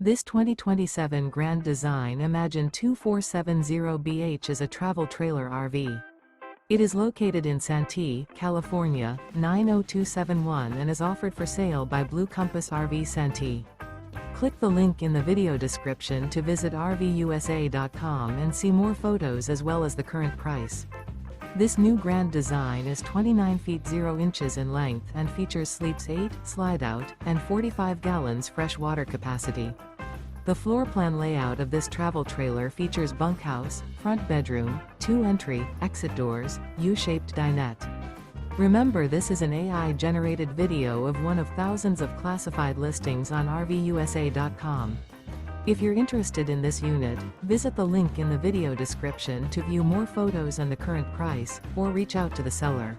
This 2027 Grand Design Imagine 2470BH is a travel trailer RV. It is located in Santee, California, 90271 and is offered for sale by Blue Compass RV Santee. Click the link in the video description to visit RVUSA.com and see more photos as well as the current price. This new Grand Design is 29 feet 0 inches in length and features sleeps 8, slide-out, and 45 gallons fresh water capacity. The floor plan layout of this travel trailer features bunkhouse, front bedroom, 2 entry, exit doors, U-shaped dinette. Remember, this is an AI-generated video of one of thousands of classified listings on RVUSA.com. If you're interested in this unit, visit the link in the video description to view more photos and the current price, or reach out to the seller.